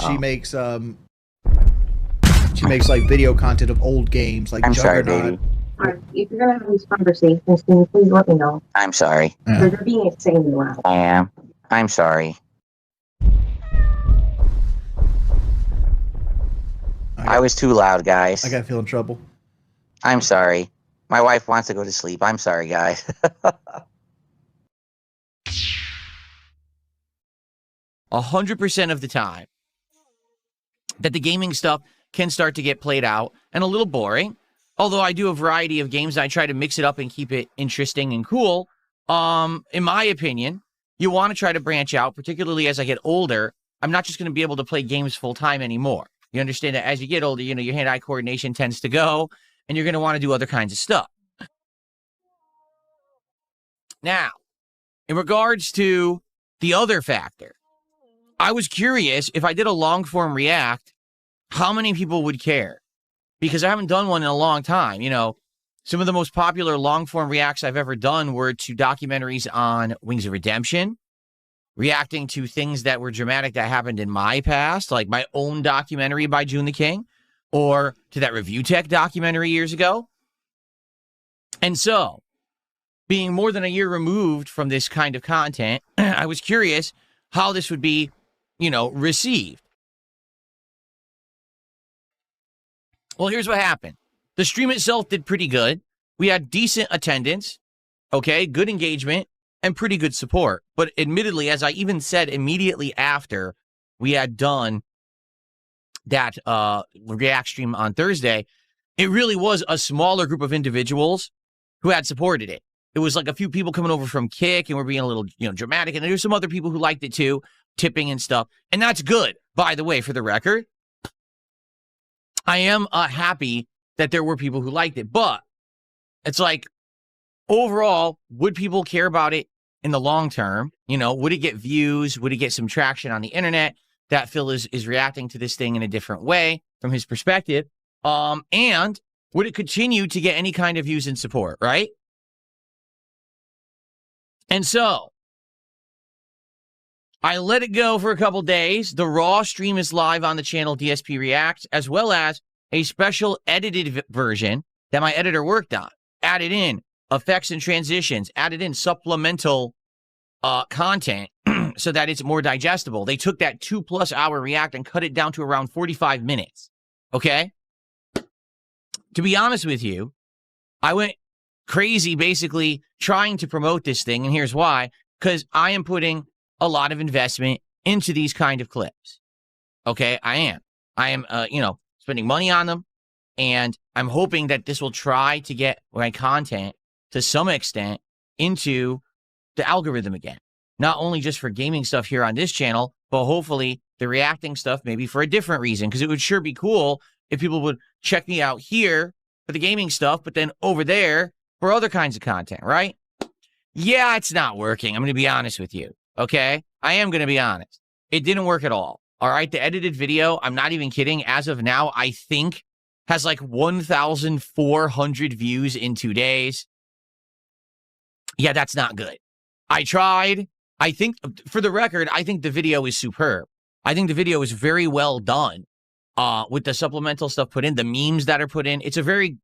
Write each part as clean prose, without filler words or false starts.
She makes like video content of old games, like I'm sorry, Juggernaut. baby. If you're gonna have these conversations, can you please let me know? I'm sorry. Yeah. They're being insanely loud. I am. I'm sorry. I was too loud, guys. I gotta feel in trouble. I'm sorry. My wife wants to go to sleep. I'm sorry, guys. 100% of the time that the gaming stuff can start to get played out and a little boring. Although I do a variety of games, I try to mix it up and keep it interesting and cool. In my opinion, you want to try to branch out, particularly as I get older. I'm not just going to be able to play games full time anymore. You understand that as you get older, your hand-eye coordination tends to go, and you're going to want to do other kinds of stuff. Now, in regards to the other factor, I was curious if I did a long-form react, how many people would care? Because I haven't done one in a long time. Some of the most popular long-form reacts I've ever done were to documentaries on Wings of Redemption, reacting to things that were dramatic that happened in my past, like my own documentary by June the King, or to that Review Tech documentary years ago. And so, being more than a year removed from this kind of content, I was curious how this would be, received. Well, here's what happened. The stream itself did pretty good. We had decent attendance, okay, good engagement, and pretty good support. But admittedly, as I even said immediately after we had done that React stream on Thursday, it really was a smaller group of individuals who had supported it. It was like a few people coming over from Kick and we're being a little, dramatic. And there's some other people who liked it too, tipping and stuff. And that's good, by the way, for the record. I am happy that there were people who liked it. But it's like, overall, would people care about it in the long term? Would it get views? Would it get some traction on the internet? That Phil is reacting to this thing in a different way from his perspective. And would it continue to get any kind of views and support, right? And so, I let it go for a couple days. The raw stream is live on the channel DSP Reacts, as well as a special edited version that my editor worked on. Added in effects and transitions, added in supplemental content so that it's more digestible. They took that 2+ hour React and cut it down to around 45 minutes. Okay? To be honest with you, I went crazy basically trying to promote this thing, and here's why. Because I am putting a lot of investment into these kind of clips. Okay? I am, spending money on them, and I'm hoping that this will try to get my content to some extent into the algorithm again. Not only just for gaming stuff here on this channel, but hopefully the reacting stuff maybe for a different reason, because it would sure be cool if people would check me out here for the gaming stuff, but then over there for other kinds of content, right? Yeah, it's not working. I'm going to be honest with you, okay? I am going to be honest. It didn't work at all, all right? The edited video, I'm not even kidding, as of now, I think has like 1,400 views in 2 days. Yeah, that's not good. I tried. I think, for the record, I think the video is superb. I think the video is very well done with the supplemental stuff put in, the memes that are put in. It's a very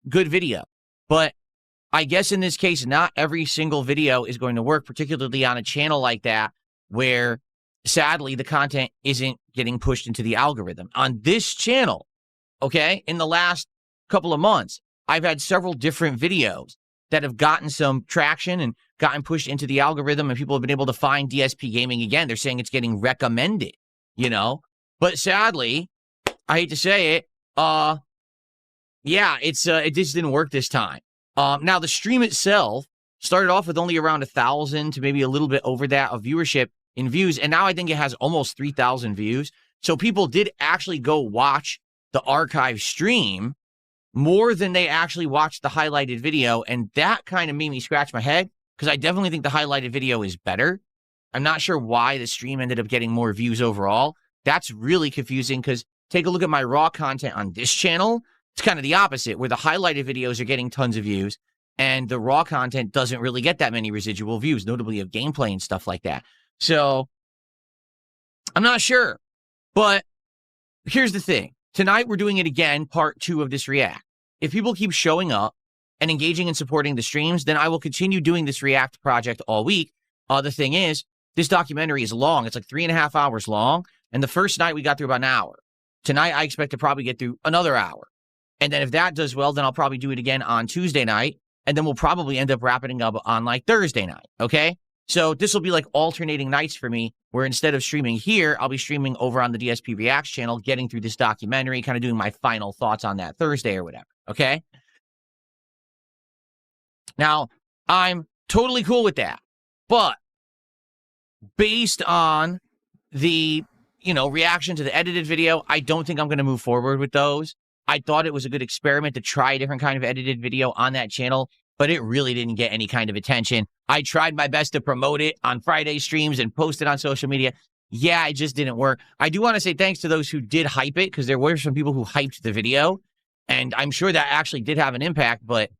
good video. But I guess in this case, not every single video is going to work, particularly on a channel like that, where sadly the content isn't getting pushed into the algorithm. On this channel, okay, in the last couple of months, I've had several different videos that have gotten some traction and gotten pushed into the algorithm, and people have been able to find DSP Gaming again. They're saying it's getting recommended, But sadly, I hate to say it, it just didn't work this time. Now, the stream itself started off with only around 1,000 to maybe a little bit over that of viewership in views, and now I think it has almost 3,000 views. So people did actually go watch the archive stream more than they actually watched the highlighted video, and that kind of made me scratch my head, because I definitely think the highlighted video is better. I'm not sure why the stream ended up getting more views overall. That's really confusing, because take a look at my raw content on this channel. It's kind of the opposite, where the highlighted videos are getting tons of views, and the raw content doesn't really get that many residual views, notably of gameplay and stuff like that. So, I'm not sure. But here's the thing. Tonight, we're doing it again, part 2 of this React. If people keep showing up and engaging and supporting the streams, then I will continue doing this React project all week. The thing is, this documentary is long. It's like 3.5 hours long. And the first night, we got through about an hour. Tonight, I expect to probably get through another hour. And then if that does well, then I'll probably do it again on Tuesday night. And then we'll probably end up wrapping up on like Thursday night. Okay? So this will be like alternating nights for me, where instead of streaming here, I'll be streaming over on the DSP Reacts channel, getting through this documentary, kind of doing my final thoughts on that Thursday or whatever. Okay? Now, I'm totally cool with that. But based on the, reaction to the edited video, I don't think I'm going to move forward with those. I thought it was a good experiment to try a different kind of edited video on that channel, but it really didn't get any kind of attention. I tried my best to promote it on Friday streams and post it on social media. Yeah, it just didn't work. I do want to say thanks to those who did hype it, because there were some people who hyped the video, and I'm sure that actually did have an impact, but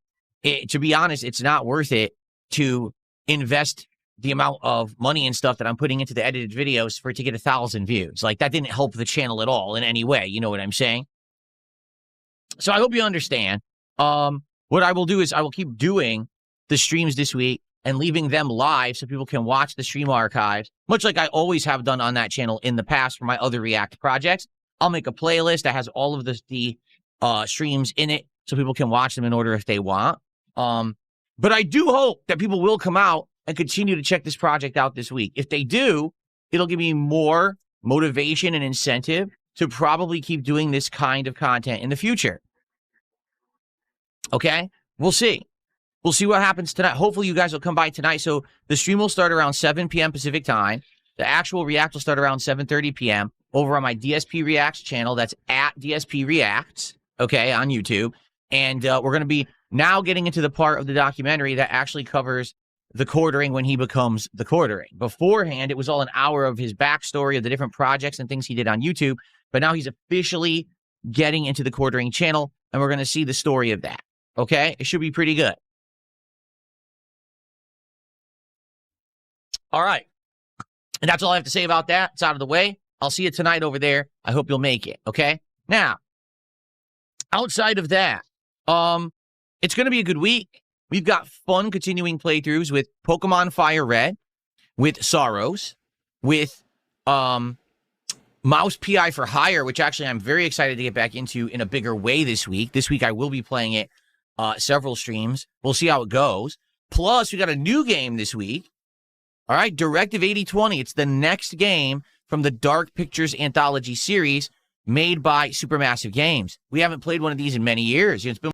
to be honest, it's not worth it to invest the amount of money and stuff that I'm putting into the edited videos for it to get 1,000 views. Like, that didn't help the channel at all in any way. You know what I'm saying? So I hope you understand. What I will do is I will keep doing the streams this week and leaving them live so people can watch the stream archives, much like I always have done on that channel in the past for my other React projects. I'll make a playlist that has all of the streams in it so people can watch them in order if they want. But I do hope that people will come out and continue to check this project out this week. If they do, it'll give me more motivation and incentive to probably keep doing this kind of content in the future. Okay? We'll see. We'll see what happens tonight. Hopefully you guys will come by tonight. So the stream will start around 7 p.m. Pacific time. The actual React will start around 7:30 p.m. over on my DSP Reacts channel. That's at DSP Reacts, okay, on YouTube. And we're going to be now getting into the part of the documentary that actually covers the quartering when he becomes the quartering. Beforehand, it was all an hour of his backstory of the different projects and things he did on YouTube. But now he's officially getting into the quartering channel, and we're going to see the story of that. Okay? It should be pretty good. All right. And that's all I have to say about that. It's out of the way. I'll see you tonight over there. I hope you'll make it. Okay? Now, outside of that, it's going to be a good week. We've got fun continuing playthroughs with Pokemon Fire Red, with Sorrows, with Mouse PI for Hire, which actually I'm very excited to get back into in a bigger way this week. This week I will be playing it several streams. We'll see how it goes. Plus, we got a new game this week. All right, Directive 8020. It's the next game from the Dark Pictures Anthology series made by Supermassive Games. We haven't played one of these in many years. It's been